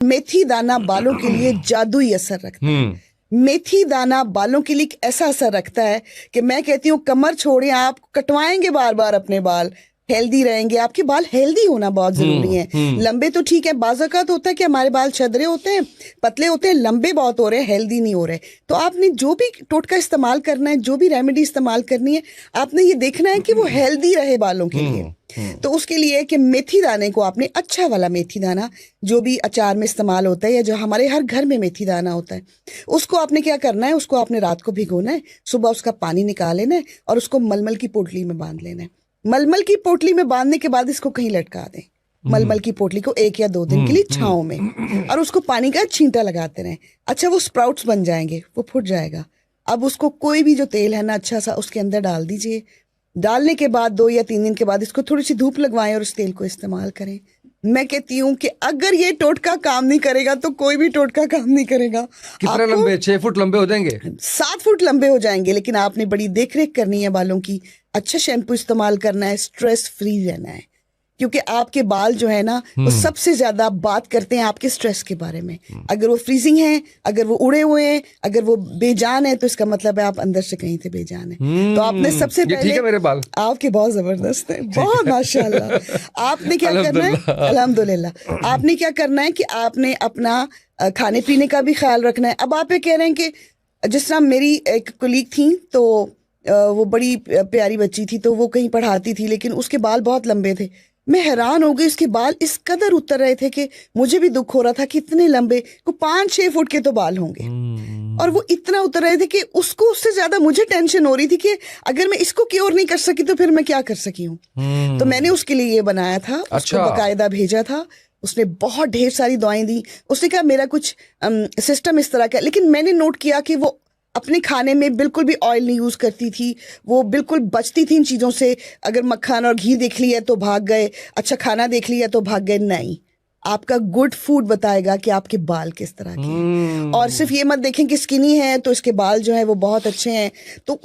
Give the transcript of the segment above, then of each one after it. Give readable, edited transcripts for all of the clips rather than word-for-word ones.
मेथी दाना बालों के लिए जादुई असर रखता है। मेथी दाना बालों के लिए एक ऐसा असर रखता है कि मैं कहती हूँ कमर छोड़िए, आप कटवाएंगे बार बार अपने बाल, हेल्दी रहेंगे। आपके बाल हेल्दी होना बहुत जरूरी है। लंबे तो ठीक है, बाज़ाक़त होता है कि हमारे बाल छदरे होते हैं, पतले होते हैं, लंबे बहुत हो रहे हैं, हेल्दी नहीं हो रहे। तो आपने जो भी टोटका इस्तेमाल करना है, जो भी रेमेडी इस्तेमाल करनी है, आपने ये देखना है कि वो हेल्दी रहे बालों के लिए। तो उसके लिए कि मेथी दाने को आपने, अच्छा वाला मेथी दाना जो भी अचार में इस्तेमाल होता है या जो हमारे हर घर में मेथी दाना होता है, उसको आपने क्या करना है, उसको आपने रात को भिगोना है, सुबह उसका पानी निकाल लेना है और उसको मलमल की पोटली में बांध लेना है। मलमल की पोटली में बांधने के बाद इसको कहीं लटका दें, मलमल की पोटली को 1 या 2 दिन के लिए छांव में, और उसको पानी का छींटा लगाते रहें। अच्छा, वो स्प्राउट्स बन जाएंगे, वो फूट जाएगा। अब उसको कोई भी जो तेल है ना अच्छा सा उसके अंदर डाल दीजिए। डालने के बाद 2 या 3 दिन के बाद इसको थोड़ी सी धूप लगवाएं और उस तेल को इस्तेमाल करें। मैं कहती हूँ कि अगर ये टोटका काम नहीं करेगा तो कोई भी टोटका काम नहीं करेगा। कितना लंबे? 6 फुट लंबे हो जाएंगे? 7 फुट लंबे हो जाएंगे, लेकिन आपने बड़ी देख रेख करनी है बालों की, अच्छा शैम्पू इस्तेमाल करना है, स्ट्रेस फ्री रहना है, क्योंकि आपके बाल जो है ना वो सबसे ज्यादा बात करते हैं आपके स्ट्रेस के बारे में। अगर वो फ्रीजिंग है, अगर वो उड़े हुए हैं, अगर वो बेजान है, तो इसका मतलब है आप अंदर से कहीं से बेजान है। तो आपने सबसे पहले, ठीक है, मेरे बाल आपके बहुत जबरदस्त है, बहुत माशाल्लाह। आपने क्या करना है, अल्हम्दुलिल्लाह, आपने क्या करना है कि आपने अपना खाने पीने का भी ख्याल रखना है। अब आप ये कह रहे हैं कि जिस तरह मेरी एक कोलीग थी, तो वो बड़ी प्यारी बच्ची थी, तो वो कहीं पढ़ाती थी, लेकिन उसके बाल बहुत लंबे थे। मैं हैरान हो गई, उसके बाल इस कदर उतर रहे थे कि मुझे भी दुख हो रहा था कि इतने लंबे, को 5-6 फुट के तो बाल होंगे, और वो इतना उतर रहे थे कि उसको, उससे ज्यादा मुझे टेंशन हो रही थी कि अगर मैं इसको क्योर नहीं कर सकी तो फिर मैं क्या कर सकी हूँ। तो मैंने उसके लिए ये बनाया था, उसको बाकायदा भेजा था, उसने बहुत ढेर सारी दवाएं दी। उसने कहा मेरा कुछ सिस्टम इस तरह का, लेकिन मैंने नोट किया कि वो अपने खाने में बिल्कुल भी ऑयल नहीं यूज़ करती थी, वो बिल्कुल बचती थी इन चीज़ों से। अगर मक्खन और घी देख लिया तो भाग गए, अच्छा खाना देख लिया तो भाग गए। नहीं, आपका गुड फूड बताएगा कि आपके बाल किस तरह के हैं। और सिर्फ ये मत देखें कि स्किनी है तो इसके बाल जो है वो बहुत अच्छे हैं, तो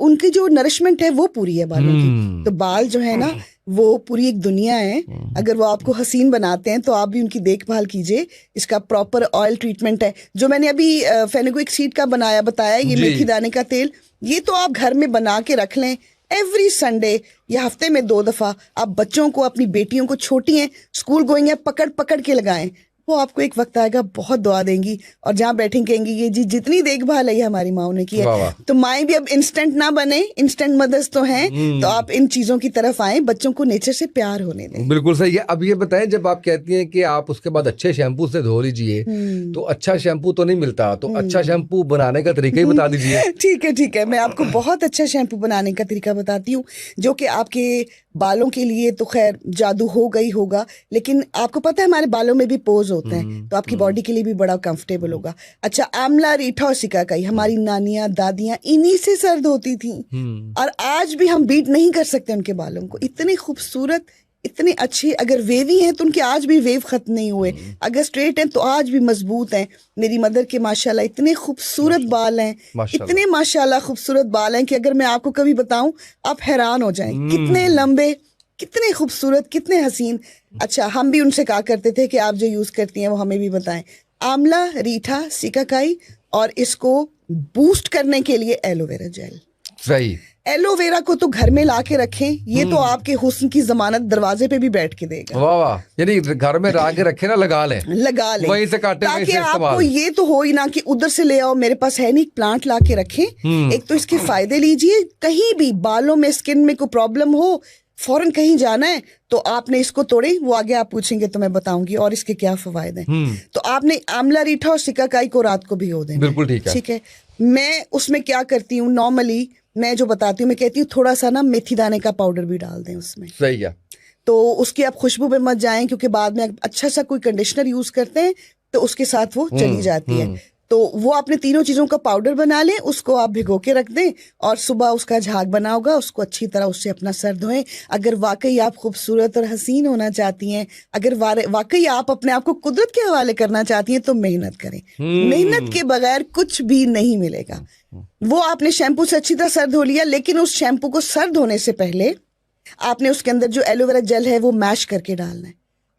उनकी जो नरिशमेंट है वो पूरी है बालों की। तो बाल जो है ना वो पूरी एक दुनिया है। अगर वो आपको हसीन बनाते हैं तो आप भी उनकी देखभाल कीजिए। इसका प्रॉपर ऑयल ट्रीटमेंट है, जो मैंने अभी फेनुग्रीक सीड का बताया, ये मेथी दाने का तेल, ये तो आप घर में बना के रख लें। एवरी संडे या हफ्ते में 2 दफा आप बच्चों को, अपनी बेटियों को, छोटी हैं, स्कूल गोइंग है, पकड़ पकड़ के लगाएं। वो आपको एक वक्त आएगा बहुत दुआ देंगी, और जहाँ बैठेंगे कहेंगी ये जी जितनी देखभाल है ये हमारी माँ ने की है। तो माएँ भी अब इंस्टेंट ना बने, इंस्टेंट मदर्स तो हैं, तो आप इन चीजों की तरफ आएं, बच्चों को नेचर से प्यार होने दें। बिल्कुल सही है। अब ये बताएं, जब आप कहती हैं कि आप उसके बाद अच्छे शैम्पू से धो लीजिए, तो अच्छा शैम्पू तो नहीं मिलता, तो अच्छा शैम्पू बनाने का तरीका ही बता दीजिए। ठीक है, मैं आपको बहुत अच्छा शैम्पू बनाने का तरीका बताती हूँ, जो कि आपके बालों के लिए तो खैर जादू होगा ही होगा, लेकिन आपको पता है हमारे बालों में भी पोज होते हैं, तो आपकी बॉडी के लिए भी बड़ा कंफर्टेबल होगा। अच्छा, आंवला, रीठा और सिकाकाई, हमारी नानियां, दादियां इन्हीं से सर्द होती थी, और आज भी हम बीट नहीं कर सकते उनके बालों को। इतने खूबसूरत, इतने अच्छे, अगर वेवी हैं तो उनके आज भी वेव खत्म नहीं हुए, अगर स्ट्रेट हैं तो आज भी मजबूत हैं। मेरी मदर के माशाल्लाह इतने खूबसूरत बाल हैं, इतने माशाल्लाह खूबसूरत बाल हैं कि अगर मैं आपको कभी बताऊं आप हैरान हो जाएं, कितने लंबे, कितने खूबसूरत, कितने हसीन। अच्छा, हम भी उनसे कहा करते थे कि आप जो यूज करती हैं वो हमें भी बताएं। आंवला, रीठा, सिकाकाई, और इसको बूस्ट करने के लिए एलोवेरा जेल। सही, एलोवेरा को तो घर में ला के रखें, ये तो आपके हुस्न की जमानत दरवाजे पे भी बैठ के देगा। वाह वाह, यानी घर में ला के रखे ना, लगा लें वहीं से काटे, ताकि आपको ये तो हो ही ना कि उधर से ले आओ, मेरे पास है नहीं, प्लांट ला के रखें। एक तो इसके फायदे लीजिए, कहीं भी बालों में, स्किन में कोई प्रॉब्लम हो, फौरन कहीं जाना है तो आपने इसको तोड़े, वो आगे आप पूछेंगे तो मैं बताऊंगी और इसके क्या फवायद हैं। तो आपने आंवला, रीठा और सिकाकाई को रात को भिगो देना। बिल्कुल ठीक है। मैं उसमें क्या करती हूँ, नॉर्मली मैं जो बताती हूँ, मैं कहती हूँ थोड़ा सा ना मेथी दाने का पाउडर भी डाल दें उसमें। सही है। तो उसकी आप खुशबू पे मत जाएं, क्योंकि बाद में अच्छा सा कोई कंडीशनर यूज करते हैं तो उसके साथ वो चली जाती है। तो वो आपने तीनों चीज़ों का पाउडर बना लें, उसको आप भिगो के रख दें, और सुबह उसका झाग बना होगा, उसको अच्छी तरह उससे अपना सर धोएं। अगर वाकई आप खूबसूरत और हसीन होना चाहती हैं, अगर वाकई आप अपने आप को कुदरत के हवाले करना चाहती हैं, तो मेहनत करें। मेहनत के बगैर कुछ भी नहीं मिलेगा। वो आपने शैम्पू से अच्छी तरह सर धो लिया, लेकिन उस शैम्पू को सर धोने से पहले आपने उसके अंदर जो एलोवेरा जेल है वो मैश करके डालना है,